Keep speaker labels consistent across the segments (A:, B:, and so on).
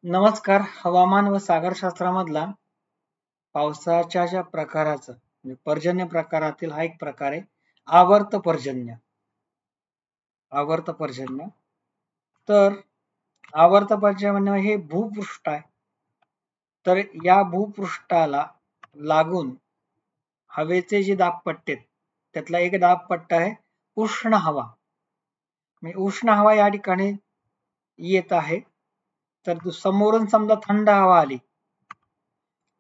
A: नमस्कार. हवामान व सागरशास्त्रामधला पावसाच्या ज्या प्रकाराचं म्हणजे पर्जन्य प्रकारातील हा एक प्रकार आहे आवर्त पर्जन्य. आवर्त पर्जन्य तर आवर्त पर्जन्य हे भूपृष्ठ आहे. तर या भूपृष्ठाला लागून हवेचे जे दाबपट्टे आहेत त्यातला एक दाबपट्टा आहे उष्ण हवा. म्हणजे उष्ण हवा या ठिकाणी येत आहे. तर समोरून समजा थंड हवा आली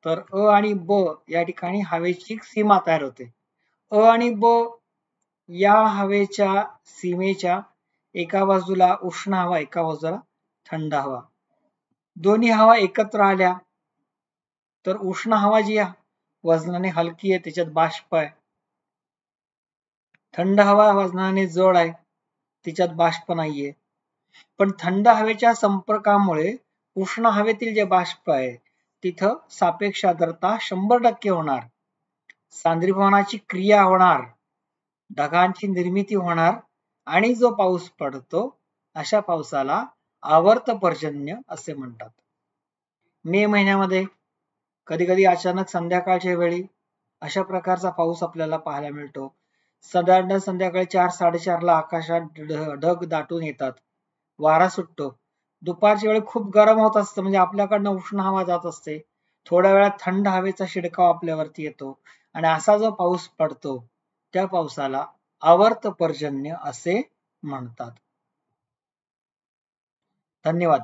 A: तर अ आणि ब या ठिकाणी हवेची सीमा तयार होते. अ आणि ब या हवेच्या सीमेच्या एका बाजूला उष्ण हवा, एका बाजूला थंड हवा. दोन्ही हवा एकत्र आल्या तर उष्ण हवा जी आहे वजनाने हलकी आहे, त्याच्यात बाष्प आहे. थंड हवा वजनाने जड आहे, तिच्यात बाष्प नाहीये. पण थंड हवेच्या संपर्कामुळे उष्ण हवेतील जे बाष्प आहे तिथं सापेक्ष आर्द्रता 100% होणार, सांद्रीभवनाची क्रिया होणार, ढगांची निर्मिती होणार आणि जो पाऊस पडतो अशा पावसाला आवर्त पर्जन्य असे म्हणतात. मे महिन्यामध्ये कधी कधी अचानक संध्याकाळच्या वेळी अशा प्रकारचा पाऊस आपल्याला पाहायला मिळतो. साधारण संध्याकाळी 4-4:30 ला आकाशात ढग दाटून येतात, वारा सुटतो. दुपारच्या वेळी खूप गरम होत असतं, म्हणजे आपल्याकडनं उष्ण हवा जात असते. थोड्या वेळात थंड हवेचा शिडकाव आपल्यावरती येतो आणि असा जो पाऊस पडतो त्या पावसाला आवर्त पर्जन्य असे म्हणतात. धन्यवाद.